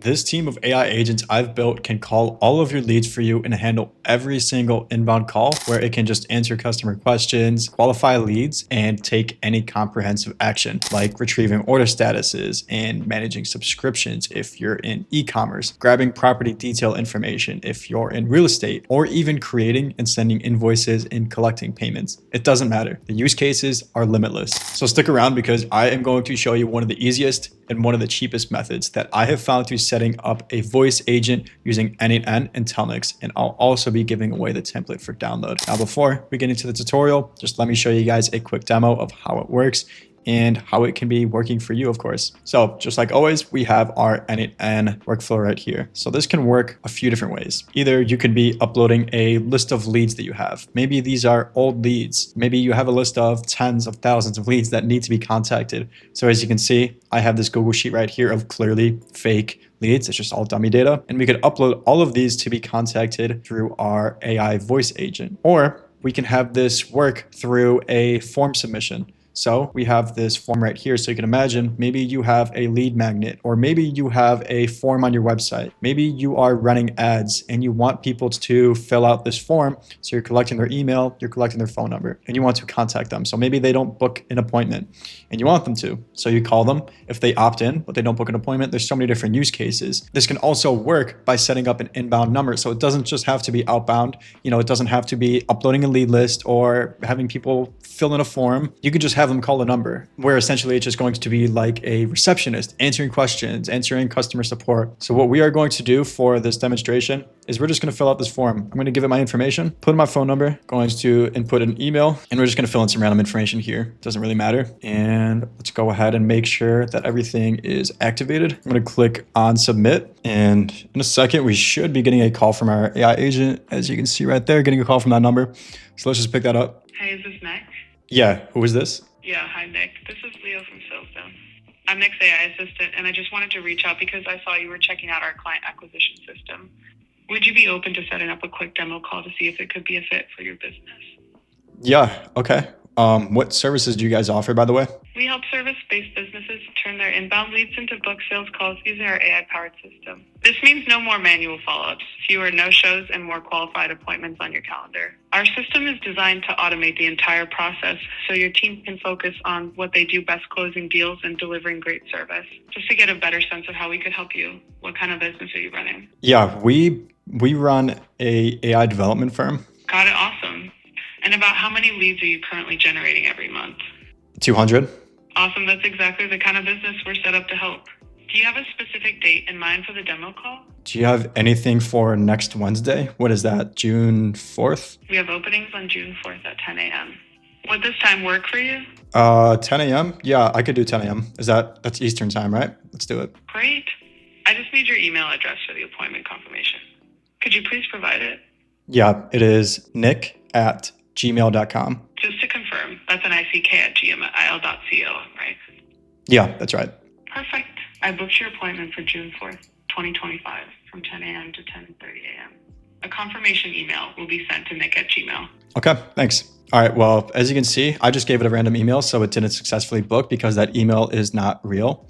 This team of AI agents I've built can call all of your leads for you and handle every single inbound call where it can just answer customer questions, qualify leads, and take any comprehensive action like retrieving order statuses and managing subscriptions if you're in e-commerce, grabbing property detail information if you're in real estate, or even creating and sending invoices and collecting payments. It doesn't matter. The use cases are limitless. So stick around because I am going to show you one of the easiest and one of the cheapest methods that I have found through setting up a voice agent using n8n and Telnyx, and I'll also be giving away the template for download. Now, before we get into the tutorial, just let me show you guys a quick demo of how it works and how it can be working for you, of course. So just like always, we have our n8n workflow right here. So this can work a few different ways. Either you could be uploading a list of leads that you have. Maybe these are old leads. Maybe you have a list of tens of thousands of leads that need to be contacted. So as you can see, I have this Google Sheet right here of clearly fake leads. It's just all dummy data. And we could upload all of these to be contacted through our AI voice agent. Or we can have this work through a form submission. So we have this form right here. So you can imagine maybe you have a lead magnet, or maybe you have a form on your website. Maybe you are running ads and you want people to fill out this form. So you're collecting their email, you're collecting their phone number, and you want to contact them. So maybe they don't book an appointment and you want them to. So you call them. If they opt in, but they don't book an appointment, there's so many different use cases. This can also work by setting up an inbound number. So it doesn't just have to be outbound. It doesn't have to be uploading a lead list or having people fill in a form. You can just have them call a number where essentially it's just going to be like a receptionist answering questions, answering customer support. So what we are going to do for this demonstration is we're just going to fill out this form. I'm going to give it my information, put in my phone number, going to input an email, and we're just going to fill in some random information here. Doesn't really matter. And let's go ahead and make sure that everything is activated. I'm going to click on submit. And in a second, we should be getting a call from our AI agent. As you can see right there, getting a call from that number. So let's just pick that up. Hey, is this Nick? Yeah, who is this? Yeah, hi Nick. This is Leo from Salesforce. I'm Nick's AI assistant, and I just wanted to reach out because I saw you were checking out our client acquisition system. Would you be open to setting up a quick demo call to see if it could be a fit for your business? Yeah, okay. What services do you guys offer, by the way? We help service-based businesses turn their inbound leads into book sales calls using our AI-powered system. This means no more manual follow-ups, fewer no-shows, and more qualified appointments on your calendar. Our system is designed to automate the entire process so your team can focus on what they do best, closing deals and delivering great service. Just to get a better sense of how we could help you, what kind of business are you running? Yeah, we run a AI development firm. Got it, awesome. And about how many leads are you currently generating every month? 200. Awesome, that's exactly the kind of business we're set up to help. Do you have a specific date in mind for the demo call? Do you have anything for next Wednesday? What is that, June 4th? We have openings on June 4th at 10 a.m. Would this time work for you? 10 a.m.? Yeah, I could do 10 a.m. That's Eastern time, right? Let's do it. Great. I just need your email address for the appointment confirmation. Could you please provide it? Yeah, it is nick@gmail.com. Just to confirm, that's an ICK@gmail.co, right? Yeah, that's right. Perfect. I booked your appointment for June 4th, 2025 from 10 a.m. to 10:30 a.m. A confirmation email will be sent to nick@gmail. Okay, thanks. All right, well, as you can see, I just gave it a random email, so it didn't successfully book because that email is not real.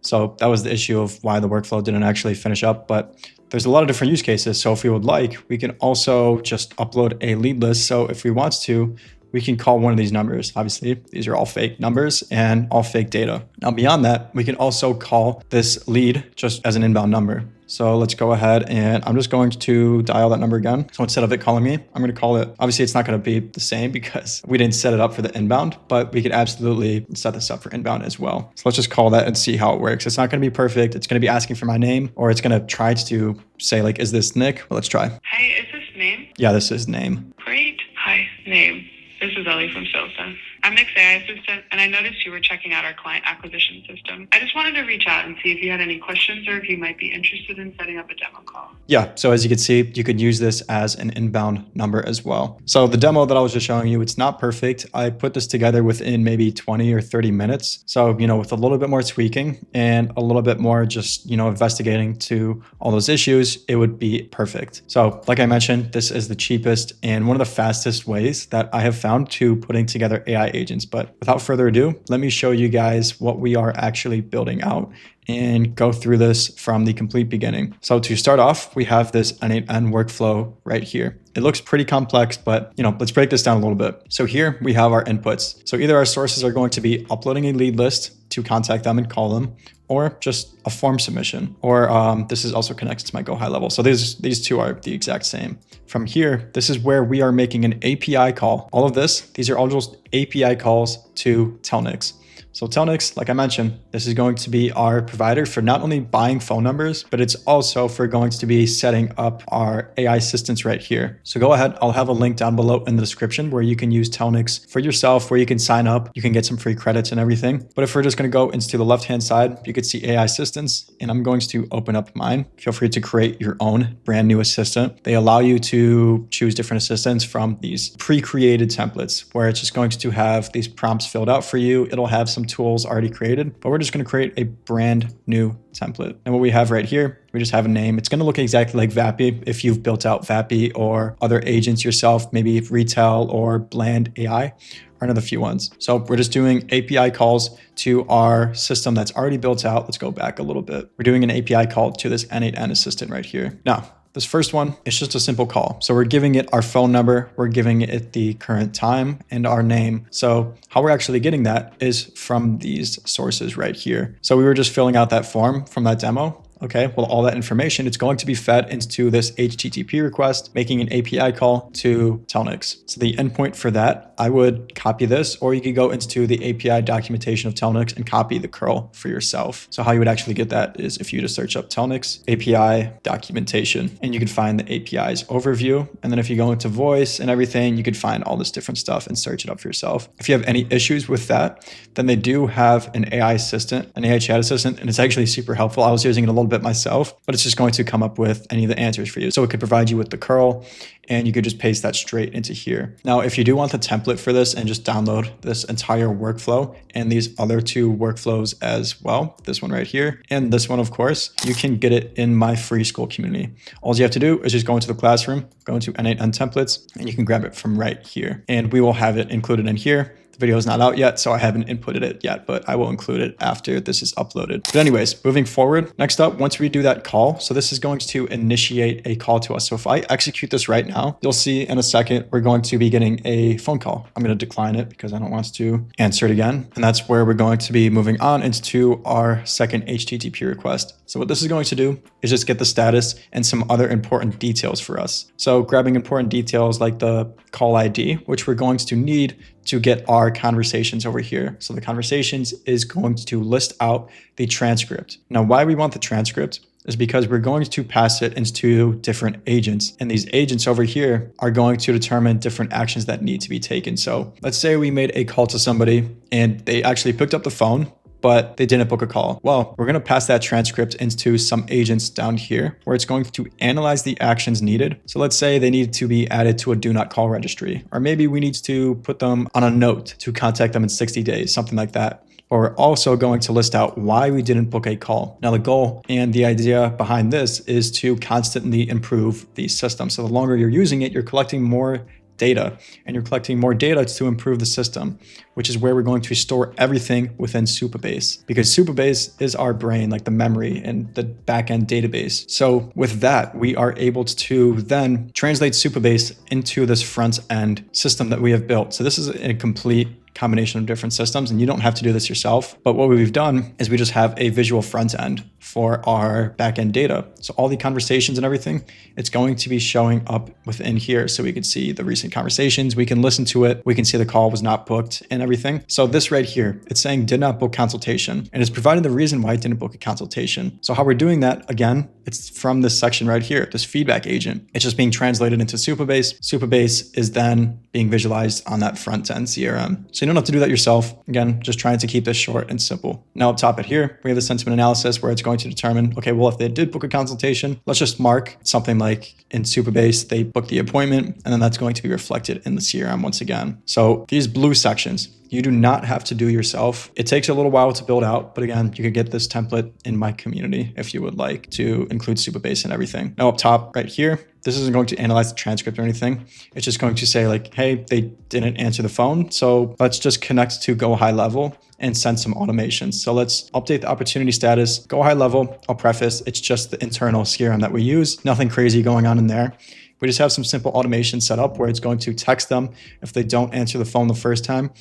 So that was the issue of why the workflow didn't actually finish up, but there's a lot of different use cases. So if we would like, we can also just upload a lead list. So if we want to, we can call one of these numbers. Obviously, these are all fake numbers and all fake data. Now, beyond that, we can also call this lead just as an inbound number. So let's go ahead and I'm just going to dial that number again. So instead of it calling me, I'm going to call it. Obviously, it's not going to be the same because we didn't set it up for the inbound, but we could absolutely set this up for inbound as well. So let's just call that and see how it works. It's not going to be perfect. It's going to be asking for my name, or it's going to try to say like, is this Nick? Well, let's try. Hey, is this name? Yeah, this is name. Great. Hi, name. This is Ellie from Salesforce. I'm Nick's AI assistant, and I noticed you were checking out our client acquisition system. I just wanted to reach out and see if you had any questions or if you might be interested in setting up a demo call. Yeah, so as you can see, you could use this as an inbound number as well. So the demo that I was just showing you, it's not perfect. I put this together within maybe 20 or 30 minutes. So, with a little bit more tweaking and a little bit more just, investigating to all those issues, it would be perfect. So like I mentioned, this is the cheapest and one of the fastest ways that I have found to putting together AI agents. But without further ado, let me show you guys what we are actually building out and go through this from the complete beginning. So to start off, we have this n8n workflow right here. It looks pretty complex, but let's break this down a little bit. So here we have our inputs. So either our sources are going to be uploading a lead list to contact them and call them, or just a form submission, or this is also connected to my Go High level. So these two are the exact same. From here, this is where we are making an API call. All of this, these are all just API calls to Telnyx. So Telnyx, like I mentioned, this is going to be our provider for not only buying phone numbers, but it's also for going to be setting up our AI assistants right here. So go ahead, I'll have a link down below in the description where you can use Telnyx for yourself, where you can sign up, you can get some free credits and everything. But if we're just gonna go into the left-hand side, you could see AI assistants, and I'm going to open up mine. Feel free to create your own brand new assistant. They allow you to choose different assistants from these pre-created templates, where it's just going to have these prompts filled out for you. It'll have some tools already created, but we're just going to create a brand new template. And what we have right here, we just have a name. It's going to look exactly like Vappy if you've built out Vappy or other agents yourself, maybe Retail or Bland AI are another few ones. So we're just doing API calls to our system that's already built out. Let's go back a little bit. We're doing an API call to this n8n assistant right here. Now, this first one, it's just a simple call. So we're giving it our phone number, we're giving it the current time and our name. So how we're actually getting that is from these sources right here. So we were just filling out that form from that demo. Okay, well, all that information, it's going to be fed into this HTTP request, making an API call to Telnyx. So the endpoint for that, I would copy this, or you could go into the API documentation of Telnyx and copy the curl for yourself. So how you would actually get that is if you just search up Telnyx API documentation, and you can find the API's overview. And then if you go into voice and everything, you could find all this different stuff and search it up for yourself. If you have any issues with that, then they do have an AI assistant, an AI chat assistant, and it's actually super helpful. I was using it a little bit myself, but it's just going to come up with any of the answers for you. So it could provide you with the curl, and you could just paste that straight into here. Now, if you do want the template for this and just download this entire workflow and these other two workflows as well, this one right here and this one, of course, you can get it in my free school community. All you have to do is just go into the classroom, go into n8n templates, and you can grab it from right here. And we will have it included in here. The video is not out yet, so I haven't inputted it yet, but I will include it after this is uploaded. But anyways, moving forward, next up, once we do that call, so this is going to initiate a call to us. So if I execute this right now, you'll see in a second, we're going to be getting a phone call. I'm going to decline it because I don't want to answer it again. And that's where we're going to be moving on into our second HTTP request. So what this is going to do is just get the status and some other important details for us. So grabbing important details like the call ID, which we're going to need to get our conversations over here. So the conversations is going to list out the transcript. Now, why we want the transcript is because we're going to pass it into different agents. And these agents over here are going to determine different actions that need to be taken. So let's say we made a call to somebody and they actually picked up the phone, but they didn't book a call. Well, we're going to pass that transcript into some agents down here where it's going to analyze the actions needed. So let's say they need to be added to a do not call registry, or maybe we need to put them on a note to contact them in 60 days, something like that. Or we're also going to list out why we didn't book a call. Now, the goal and the idea behind this is to constantly improve the system. So the longer you're using it, you're collecting more data, and you're collecting more data to improve the system, which is where we're going to store everything within Supabase, because Supabase is our brain, like the memory and the backend database. So with that, we are able to then translate Supabase into this front end system that we have built. So this is a complete combination of different systems, and you don't have to do this yourself. But what we've done is we just have a visual front end for our backend data. So all the conversations and everything, it's going to be showing up within here. So we can see the recent conversations, we can listen to it, we can see the call was not booked and everything. So this right here, it's saying did not book consultation, and it's providing the reason why it didn't book a consultation. So how we're doing that, again, it's from this section right here, this feedback agent. It's just being translated into Supabase. Supabase is then being visualized on that front end CRM. So you don't have to do that yourself. Again, just trying to keep this short and simple. Now up top it here, we have the sentiment analysis where it's going to determine, okay, well, if they did book a consultation, let's just mark something like in Supabase, they booked the appointment, and then that's going to be reflected in the CRM once again. So these blue sections, you do not have to do yourself. It takes a little while to build out, but again, you could get this template in my community if you would like to include Supabase and everything. Now up top right here, this isn't going to analyze the transcript or anything. It's just going to say like, hey, they didn't answer the phone. So let's just connect to Go High Level and send some automations. So let's update the opportunity status, Go High Level. I'll preface, it's just the internal CRM that we use. Nothing crazy going on in there. We just have some simple automation set up where it's going to text them if they don't answer the phone the first time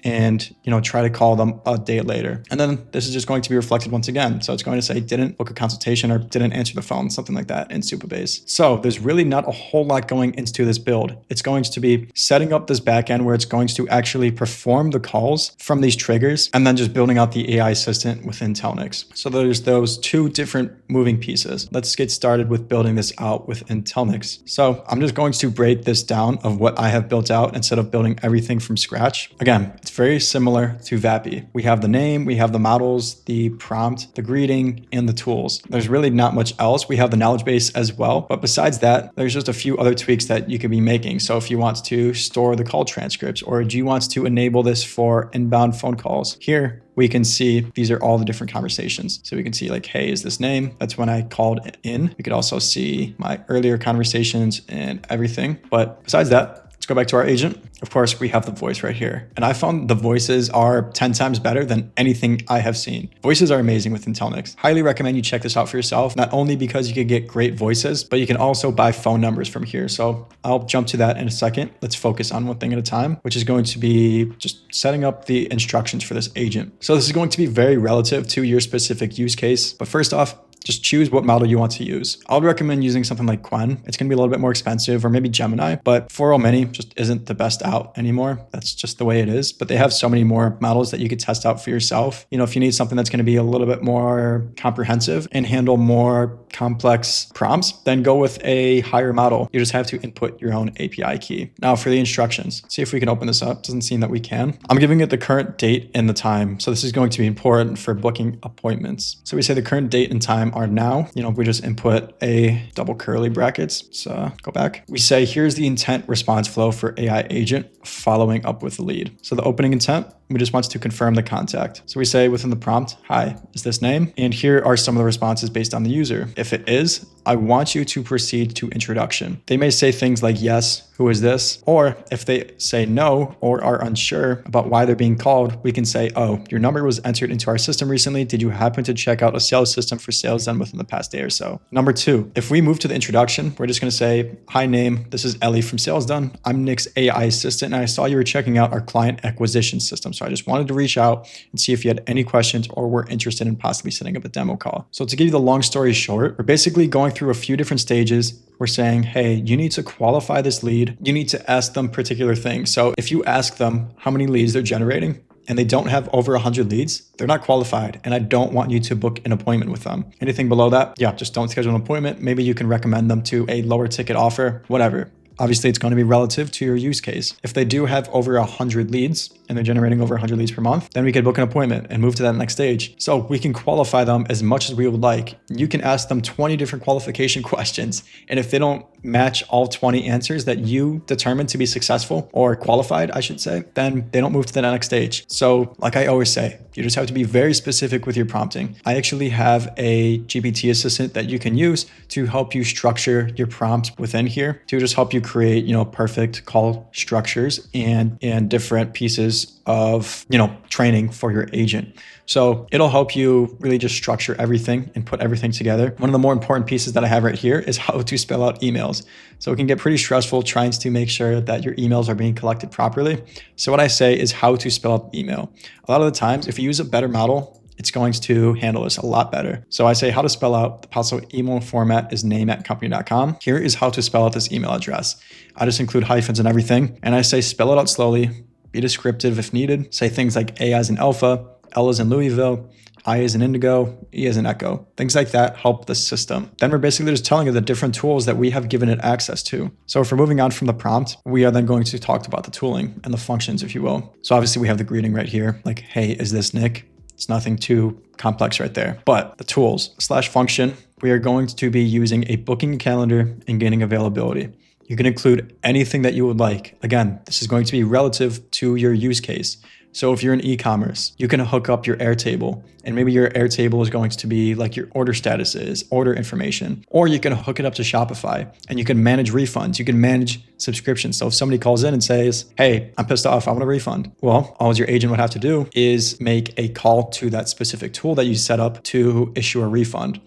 and try to call them a day later. And then this is just going to be reflected once again. So it's going to say didn't book a consultation or didn't answer the phone, something like that in Supabase. So there's really not a whole lot going into this build. It's going to be setting up this backend where it's going to actually perform the calls from these triggers and then just building out the AI assistant within Telnyx. So there's those two different moving pieces. Let's get started with building this out within Telnyx. So I'm just going to break this down of what I have built out instead of building everything from scratch. Again, it's very similar to Vappy. We have the name, we have the models, the prompt, the greeting, and the tools. There's really not much else. We have the knowledge base as well. But besides that, there's just a few other tweaks that you could be making. So if you want to store the call transcripts, or do you want to enable this for inbound phone calls? Here, we can see these are all the different conversations. So we can see like, hey, is this name? That's when I called in. We could also see my earlier conversations and everything. But besides that, let's go back to our agent. Of course, we have the voice right here. And I found the voices are 10 times better than anything I have seen. Voices are amazing within Telnyx. Highly recommend you check this out for yourself, not only because you can get great voices, but you can also buy phone numbers from here. So I'll jump to that in a second. Let's focus on one thing at a time, which is going to be just setting up the instructions for this agent. So this is going to be very relative to your specific use case. But first off, just choose what model you want to use. I would recommend using something like Quen. It's going to be a little bit more expensive, or maybe Gemini, but 4.0 Mini just isn't the best out anymore. That's just the way it is. But they have so many more models that you could test out for yourself. If you need something that's going to be a little bit more comprehensive and handle more complex prompts, then go with a higher model. You just have to input your own API key. Now for the instructions, see if we can open this up. Doesn't seem that we can. I'm giving it the current date and the time. So this is going to be important for booking appointments. So we say the current date and time are now. We just input a double curly brackets. So go back. We say, here's the intent response flow for AI agent following up with the lead. So the opening intent, we just want to confirm the contact. So we say within the prompt, hi, is this name? And here are some of the responses based on the user. If it is, I want you to proceed to introduction. They may say things like, yes, who is this? Or if they say no or are unsure about why they're being called, we can say, oh, your number was entered into our system recently. Did you happen to check out a sales system for sales done within the past day or so? Number two, if we move to the introduction, we're just going to say, hi name, this is Ellie from Sales Done. I'm Nick's AI assistant, and I saw you were checking out our client acquisition system. So I just wanted to reach out and see if you had any questions or were interested in possibly setting up a demo call. So to give you the long story short, we're basically going through a few different stages. We're saying, hey, you need to qualify this lead. You need to ask them particular things. So if you ask them how many leads they're generating and they don't have over 100 leads, they're not qualified. And I don't want you to book an appointment with them. Anything below that, yeah, just don't schedule an appointment. Maybe you can recommend them to a lower ticket offer, whatever. Obviously, it's going to be relative to your use case. If they do have over 100 leads and they're generating over 100 leads per month, then we could book an appointment and move to that next stage. So we can qualify them as much as we would like. You can ask them 20 different qualification questions. And if they don't match all 20 answers that you determined to be successful or qualified, I should say, then they don't move to the next stage. So like I always say, you just have to be very specific with your prompting. I actually have a GPT assistant that you can use to help you structure your prompts within here to just help you create, perfect call structures and different pieces of, training for your agent. So it'll help you really just structure everything and put everything together. One of the more important pieces that I have right here is how to spell out emails. So it can get pretty stressful trying to make sure that your emails are being collected properly. So what I say is how to spell out email. A lot of the times, if you use a better model, it's going to handle this a lot better. So I say how to spell out the possible email format is name@company.com. Here is how to spell out this email address. I just include hyphens and everything. And I say spell it out slowly, be descriptive if needed. Say things like A as in alpha, L as in Louisville, I as in indigo, E as in echo. Things like that help the system. Then we're basically just telling it the different tools that we have given it access to. So if we're moving on from the prompt, we are then going to talk about the tooling and the functions, if you will. So obviously we have the greeting right here, like, hey, is this Nick? It's nothing too complex right there. But the tools / function, we are going to be using a booking calendar and getting availability. You can include anything that you would like. Again, this is going to be relative to your use case. So if you're in e-commerce, you can hook up your Airtable, and maybe your Airtable is going to be like your order statuses, order information, or you can hook it up to Shopify and you can manage refunds. You can manage subscriptions. So if somebody calls in and says, hey, I'm pissed off, I want a refund. Well, all your agent would have to do is make a call to that specific tool that you set up to issue a refund.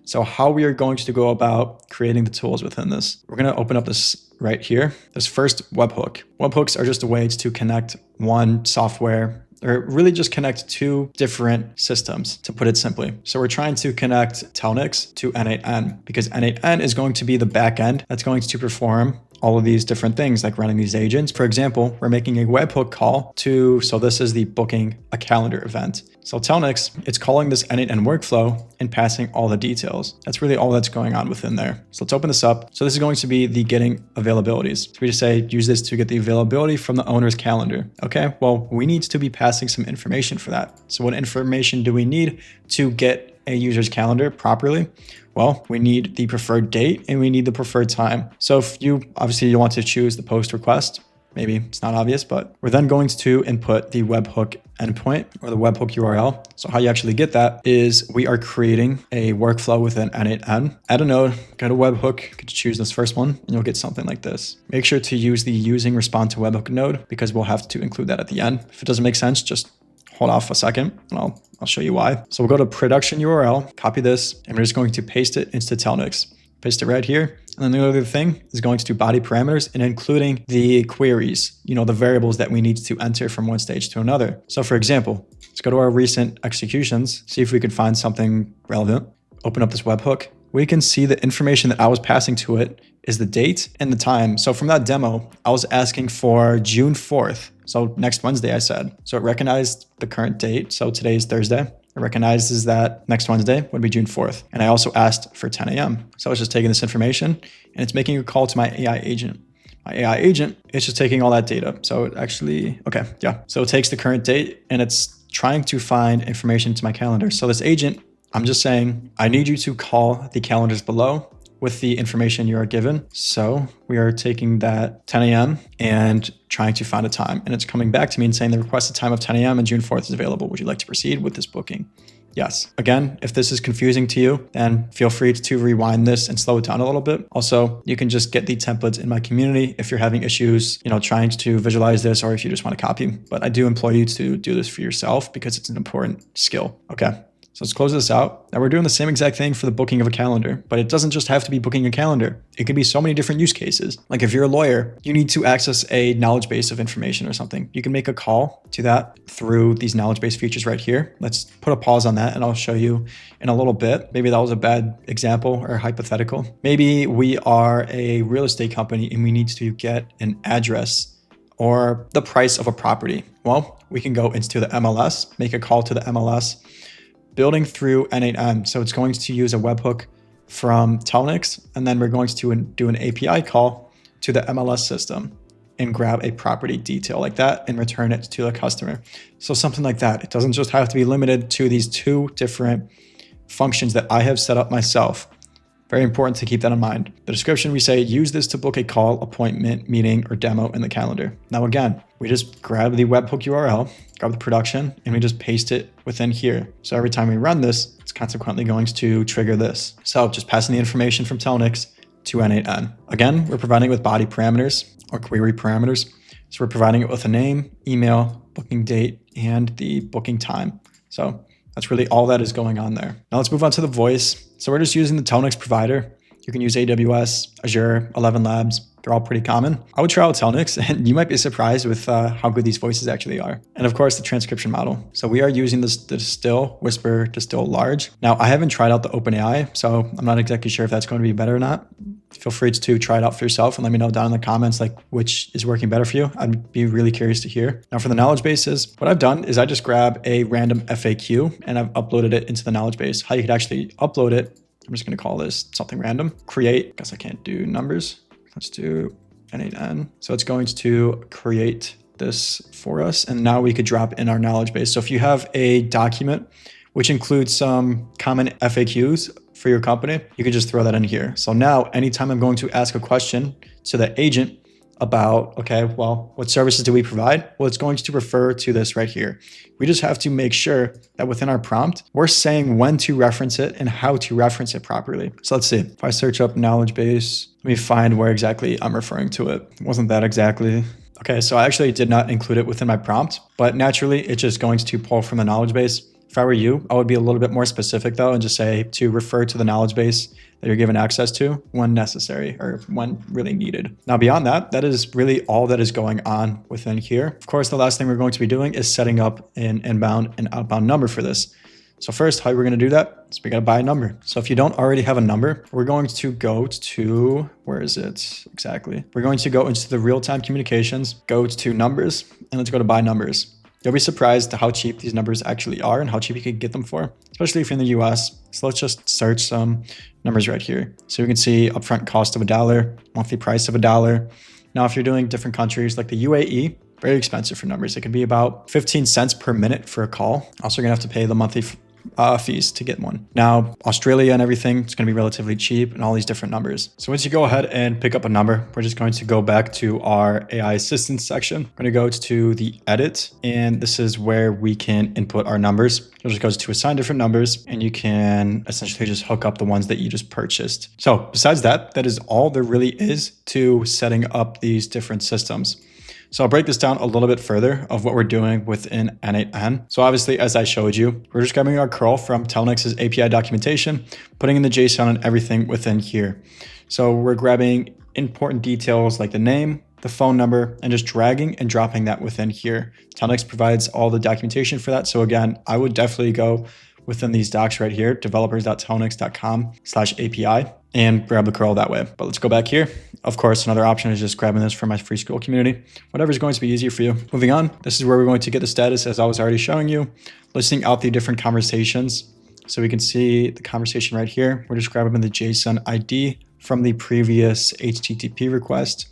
So how we are going to go about creating the tools within this, we're going to open up this right here, this first webhook. Webhooks are just a way to connect one software, or really just connect two different systems, to put it simply. So we're trying to connect Telnyx to n8n because n8n is going to be the backend that's going to perform all of these different things like running these agents. For example, we're making a webhook call to, so this is the booking a calendar event. So Telnyx, it's calling this n8n workflow and passing all the details. That's really all that's going on within there. So let's open this up. So this is going to be the getting availabilities. So we just say, use this to get the availability from the owner's calendar. Okay, well, we need to be passing some information for that. So what information do we need to get a user's calendar properly? Well, we need the preferred date and we need the preferred time. So if you want to choose the post request, maybe it's not obvious, but we're then going to input the webhook endpoint or the webhook URL. So how you actually get that is we are creating a workflow within n8n. Add a node, get a webhook, you could choose this first one and you'll get something like this. Make sure to use the using respond to webhook node because we'll have to include that at the end. If it doesn't make sense, just hold off a second and I'll show you why. So we'll go to production URL, copy this, and we're just going to paste it into Telnyx. Paste it right here. And then the other thing is going to body parameters and including the queries, the variables that we need to enter from one stage to another. So for example, let's go to our recent executions, see if we could find something relevant. Open up this webhook. We can see the information that I was passing to it is the date and the time. So from that demo, I was asking for June 4th. So next Wednesday, I said. So it recognized the current date. So today is Thursday. It recognizes that next Wednesday would be June 4th. And I also asked for 10 a.m. So I was just taking this information and it's making a call to my AI agent. My AI agent is just taking all that data. So it actually, okay, yeah. So it takes the current date and it's trying to find information to my calendar. So this agent, I'm just saying, I need you to call the calendars below with the information you are given. So we are taking that 10 a.m. and trying to find a time. And it's coming back to me and saying the requested time of 10 a.m. and June 4th is available. Would you like to proceed with this booking? Yes. Again, if this is confusing to you, then feel free to rewind this and slow it down a little bit. Also, you can just get the templates in my community if you're having issues, trying to visualize this or if you just want to copy. But I do implore you to do this for yourself because it's an important skill. Okay. So let's close this out. Now we're doing the same exact thing for the booking of a calendar, but it doesn't just have to be booking a calendar. It could be so many different use cases. Like if you're a lawyer, you need to access a knowledge base of information or something. You can make a call to that through these knowledge base features right here. Let's put a pause on that and I'll show you in a little bit. Maybe that was a bad example or hypothetical. Maybe we are a real estate company and we need to get an address or the price of a property. Well, we can go into the MLS, make a call to the MLS, building through n8n. So it's going to use a webhook from Telnyx, and then we're going to do an API call to the MLS system and grab a property detail like that and return it to the customer. So something like that. It doesn't just have to be limited to these two different functions that I have set up myself. Very important to keep that in mind. The description, we say, use this to book a call, appointment, meeting, or demo in the calendar. Now, again, we just grab the webhook URL, grab the production, and we just paste it within here. So every time we run this, it's consequently going to trigger this. So just passing the information from Telnyx to n8n. Again, we're providing it with body parameters or query parameters. So we're providing it with a name, email, booking date, and the booking time. So that's really all that is going on there. Now let's move on to the voice. So we're just using the Telnyx provider. You can use AWS, Azure, 11 Labs. They're all pretty common. I would try out Telnyx and you might be surprised with how good these voices actually are. And of course, the transcription model. So we are using the Distill, Whisper, Distill Large. Now I haven't tried out the OpenAI, so I'm not exactly sure if that's going to be better or not. Feel free to try it out for yourself and let me know down in the comments like which is working better for you. I'd be really curious to hear. Now for the knowledge bases, what I've done is I just grab a random FAQ and I've uploaded it into the knowledge base. How you could actually upload it, I'm just going to call this something random. Create, guess I can't do numbers. Let's do n8n. So it's going to create this for us. And now we could drop in our knowledge base. So if you have a document, which includes some common FAQs for your company, you can just throw that in here. So now anytime I'm going to ask a question to the agent, about, okay, well, what services do we provide? Well, it's going to refer to this right here. We just have to make sure that within our prompt, we're saying when to reference it and how to reference it properly. So let's see. If I search up knowledge base, let me find where exactly I'm referring to it. It wasn't that exactly. Okay, so I actually did not include it within my prompt, but naturally it's just going to pull from the knowledge base. If I were you, I would be a little bit more specific though and just say to refer to the knowledge base that you're given access to when necessary or when really needed. Now beyond that, that is really all that is going on within here. Of course, the last thing we're going to be doing is setting up an inbound and outbound number for this. So first, how we're going to do that is we got to buy a number. So if you don't already have a number, we're going to go to, where is it exactly? We're going to go into the real-time communications, go to numbers, and let's go to buy numbers. You'll be surprised how cheap these numbers actually are and how cheap you can get them for, especially if you're in the US. So let's just search some numbers right here. So we can see upfront cost of $1, monthly price of $1. Now, if you're doing different countries like the UAE, very expensive for numbers. It could be about 15 cents per minute for a call. Also, you're gonna have to pay the monthly fees to get one. Now, Australia and everything, it's going to be relatively cheap and all these different numbers. So once you go ahead and pick up a number, we're just going to go back to our AI assistance section. We're going to go to the edit, and this is where we can input our numbers. It just goes to assign different numbers, and you can essentially just hook up the ones that you just purchased. So besides that, that is all there really is to setting up these different systems. So I'll break this down a little bit further of what we're doing within n8n. So obviously, as I showed you, we're just grabbing our curl from Telnyx's API documentation, putting in the JSON and everything within here. So we're grabbing important details like the name, the phone number, and just dragging and dropping that within here. Telnyx provides all the documentation for that. So again, I would definitely go within these docs right here, developers.telnyx.com/API, and grab the curl that way. But let's go back here. Of course, another option is just grabbing this from my free school community, whatever is going to be easier for you. Moving on, this is where we're going to get the status as I was already showing you, listing out the different conversations. So we can see the conversation right here. We're just grabbing the JSON ID from the previous HTTP request.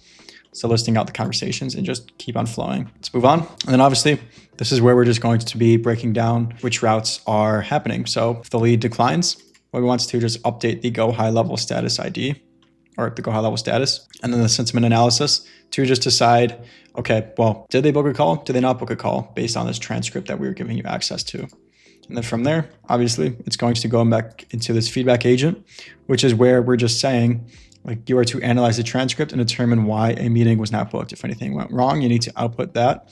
So listing out the conversations and just keep on flowing. Let's move on. And then obviously, this is where we're just going to be breaking down which routes are happening. So if the lead declines, what we want to just update the go high level status ID or the go high level status, and then the sentiment analysis to just decide, okay, well, did they book a call? Did they not book a call based on this transcript that we were giving you access to? And then from there, obviously, it's going to go back into this feedback agent, which is where we're just saying, like, you are to analyze the transcript and determine why a meeting was not booked. If anything went wrong, you need to output that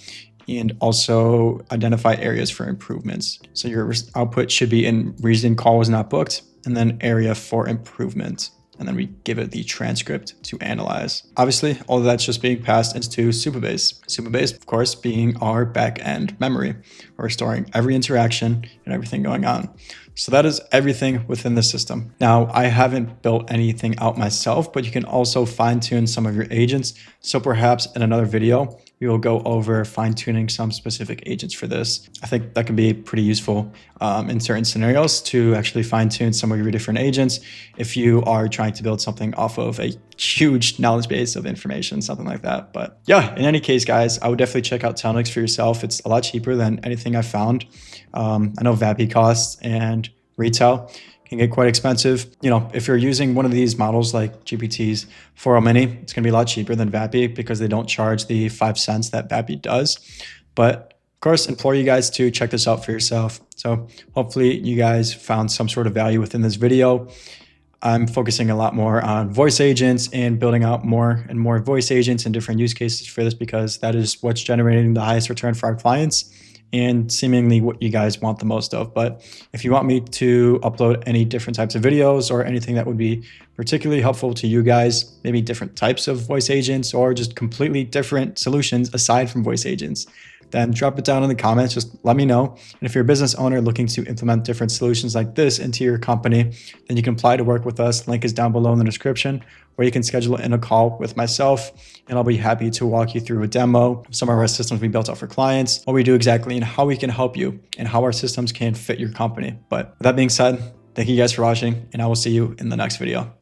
and also identify areas for improvements. So your output should be in reason call was not booked and then area for improvement. And then we give it the transcript to analyze. Obviously, all of that's just being passed into Supabase. Supabase, of course, being our back-end memory. We're storing every interaction and everything going on. So that is everything within the system. Now, I haven't built anything out myself, but you can also fine-tune some of your agents. So perhaps in another video, we will go over fine-tuning some specific agents for this. I think that can be pretty useful in certain scenarios to actually fine-tune some of your different agents if you are trying to build something off of a huge knowledge base of information, something like that. But yeah, in any case, guys, I would definitely check out Telnyx for yourself. It's a lot cheaper than anything I've found. I know VAPI costs and retail can get quite expensive. You know, if you're using one of these models like GPT's 4o Mini, it's going to be a lot cheaper than VAPI because they don't charge the 5 cents that VAPI does. But of course, implore you guys to check this out for yourself. So hopefully you guys found some sort of value within this video. I'm focusing a lot more on voice agents and building out more and more voice agents and different use cases for this because that is what's generating the highest return for our clients and seemingly what you guys want the most of. But if you want me to upload any different types of videos or anything that would be particularly helpful to you guys, maybe different types of voice agents or just completely different solutions aside from voice agents, then drop it down in the comments. Just let me know. And if you're a business owner looking to implement different solutions like this into your company, then you can apply to work with us. Link is down below in the description, where you can schedule in a call with myself, and I'll be happy to walk you through a demo of some of our systems we built out for clients, what we do exactly, and how we can help you, and how our systems can fit your company. But with that being said, thank you guys for watching, and I will see you in the next video.